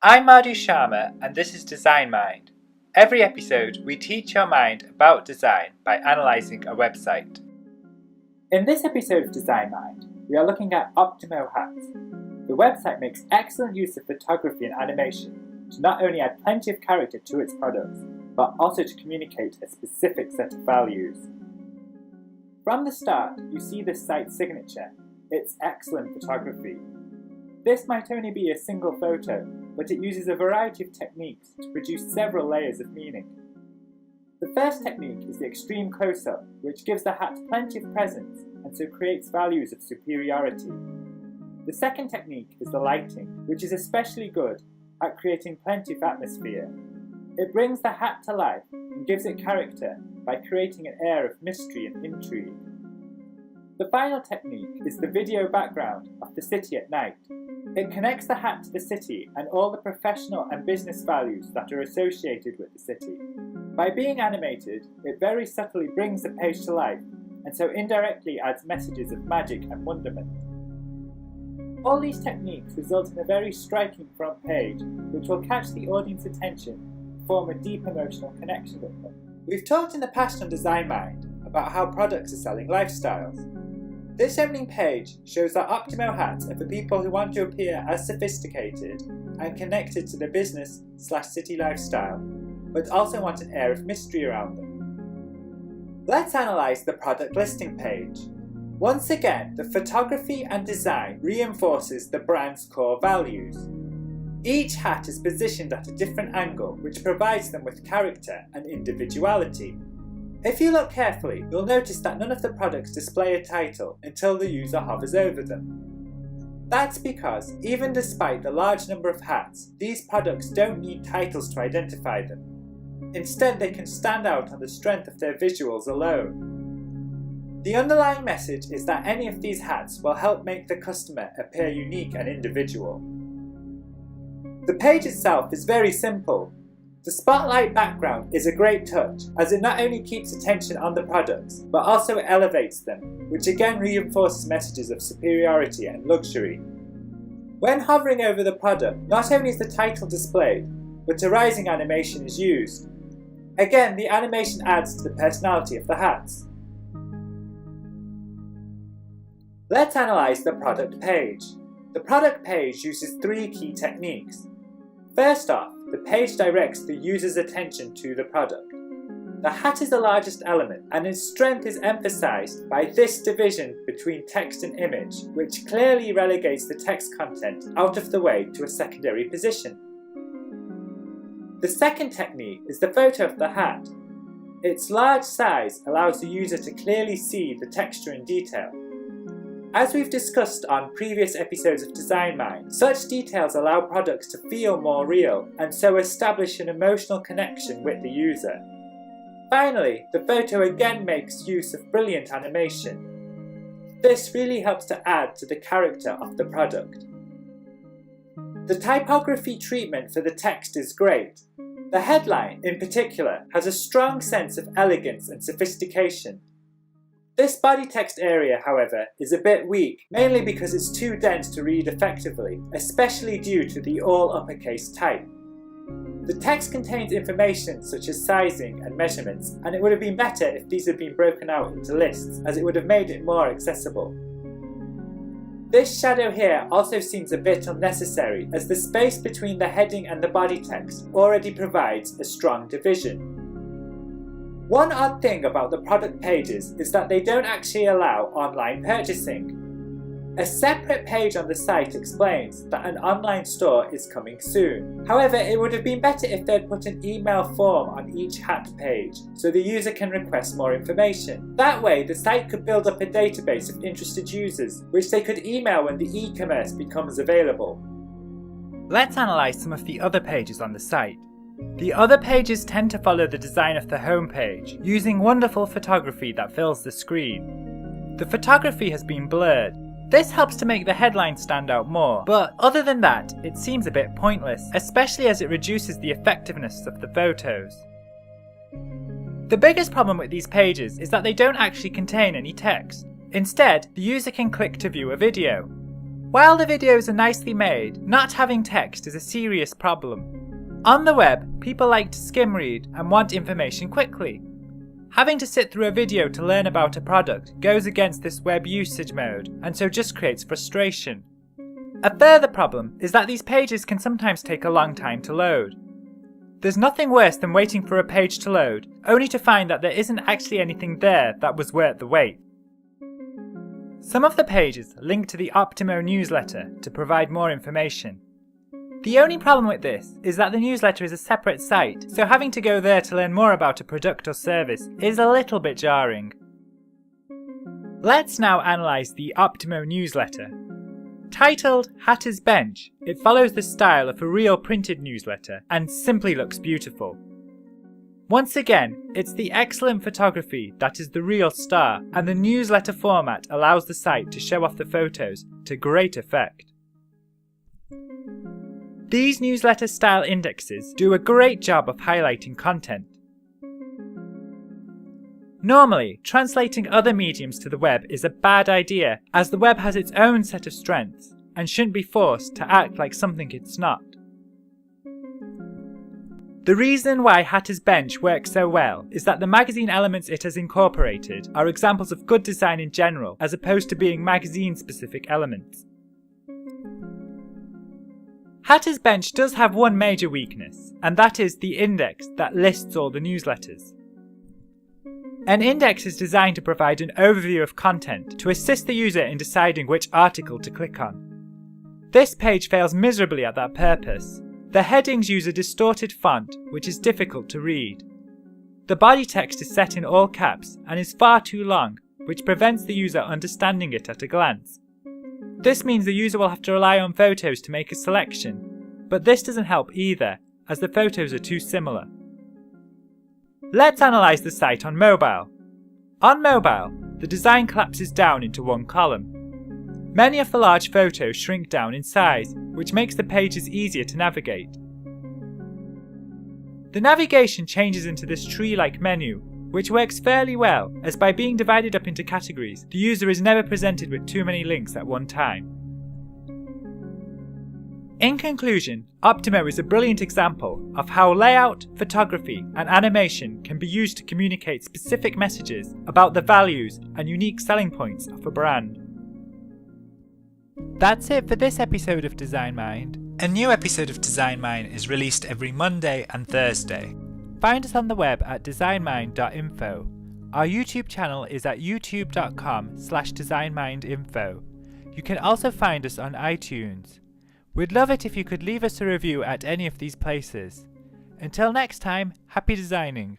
I'm Madhu Sharma and this is Design Mind. Every episode, we teach your mind about design by analysing a website. In this episode of Design Mind, we are looking at Optimo hats. The website makes excellent use of photography and animation to not only add plenty of character to its products, but also to communicate a specific set of values. From the start, you see the site's signature. It's excellent photography. This might only be a single photo, but it uses a variety of techniques to produce several layers of meaning. The first technique is the extreme close-up, which gives the hat plenty of presence and so creates values of superiority. The second technique is the lighting, which is especially good at creating plenty of atmosphere. It brings the hat to life and gives it character by creating an air of mystery and intrigue. The final technique is the video background of the city at night. It connects the hat to the city and all the professional and business values that are associated with the city. By being animated, it very subtly brings the page to life and so indirectly adds messages of magic and wonderment. All these techniques result in a very striking front page, which will catch the audience's attention and form a deep emotional connection with them. We've talked in the past on Design Mind about how products are selling lifestyles. This opening page shows that Optimo hats are for people who want to appear as sophisticated and connected to their business/city lifestyle, but also want an air of mystery around them. Let's analyse the product listing page. Once again, the photography and design reinforces the brand's core values. Each hat is positioned at a different angle, which provides them with character and individuality. If you look carefully, you'll notice that none of the products display a title until the user hovers over them. That's because, even despite the large number of hats, these products don't need titles to identify them. Instead, they can stand out on the strength of their visuals alone. The underlying message is that any of these hats will help make the customer appear unique and individual. The page itself is very simple. The spotlight background is a great touch, as it not only keeps attention on the products, but also elevates them, which again reinforces messages of superiority and luxury. When hovering over the product, not only is the title displayed, but a rising animation is used. Again, the animation adds to the personality of the hats. Let's analyse the product page. The product page uses three key techniques. First off, the page directs the user's attention to the product. The hat is the largest element, and its strength is emphasised by this division between text and image, which clearly relegates the text content out of the way to a secondary position. The second technique is the photo of the hat. Its large size allows the user to clearly see the texture in detail. As we've discussed on previous episodes of Design Mind, such details allow products to feel more real and so establish an emotional connection with the user. Finally, the photo again makes use of brilliant animation. This really helps to add to the character of the product. The typography treatment for the text is great. The headline, in particular, has a strong sense of elegance and sophistication. This body text area, however, is a bit weak, mainly because it's too dense to read effectively, especially due to the all-uppercase type. The text contains information such as sizing and measurements, and it would have been better if these had been broken out into lists, as it would have made it more accessible. This shadow here also seems a bit unnecessary, as the space between the heading and the body text already provides a strong division. One odd thing about the product pages is that they don't actually allow online purchasing. A separate page on the site explains that an online store is coming soon. However, it would have been better if they'd put an email form on each hat page, so the user can request more information. That way, the site could build up a database of interested users, which they could email when the e-commerce becomes available. Let's analyse some of the other pages on the site. The other pages tend to follow the design of the home page, using wonderful photography that fills the screen. The photography has been blurred. This helps to make the headline stand out more, but other than that, it seems a bit pointless, especially as it reduces the effectiveness of the photos. The biggest problem with these pages is that they don't actually contain any text. Instead, the user can click to view a video. While the videos are nicely made, not having text is a serious problem. On the web, people like to skim read and want information quickly. Having to sit through a video to learn about a product goes against this web usage mode, and so just creates frustration. A further problem is that these pages can sometimes take a long time to load. There's nothing worse than waiting for a page to load, only to find that there isn't actually anything there that was worth the wait. Some of the pages link to the Optimo newsletter to provide more information. The only problem with this is that the newsletter is a separate site, so having to go there to learn more about a product or service is a little bit jarring. Let's now analyse the Optimo newsletter. Titled Hatter's Bench, it follows the style of a real printed newsletter and simply looks beautiful. Once again, it's the excellent photography that is the real star, and the newsletter format allows the site to show off the photos to great effect. These newsletter style indexes do a great job of highlighting content. Normally, translating other mediums to the web is a bad idea, as the web has its own set of strengths and shouldn't be forced to act like something it's not. The reason why Hatter's Bench works so well is that the magazine elements it has incorporated are examples of good design in general, as opposed to being magazine-specific elements. Hatter's Bench does have one major weakness, and that is the index that lists all the newsletters. An index is designed to provide an overview of content to assist the user in deciding which article to click on. This page fails miserably at that purpose. The headings use a distorted font which is difficult to read. The body text is set in all caps and is far too long, which prevents the user understanding it at a glance. This means the user will have to rely on photos to make a selection, but this doesn't help either, as the photos are too similar. Let's analyse the site on mobile. On mobile, the design collapses down into one column. Many of the large photos shrink down in size, which makes the pages easier to navigate. The navigation changes into this tree-like menu, which works fairly well, as by being divided up into categories, the user is never presented with too many links at one time. In conclusion, Optimo is a brilliant example of how layout, photography, and animation can be used to communicate specific messages about the values and unique selling points of a brand. That's it for this episode of Design Mind. A new episode of Design Mind is released every Monday and Thursday. Find us on the web at designmind.info. Our YouTube channel is at youtube.com/designmindinfo. You can also find us on iTunes. We'd love it if you could leave us a review at any of these places. Until next time, happy designing!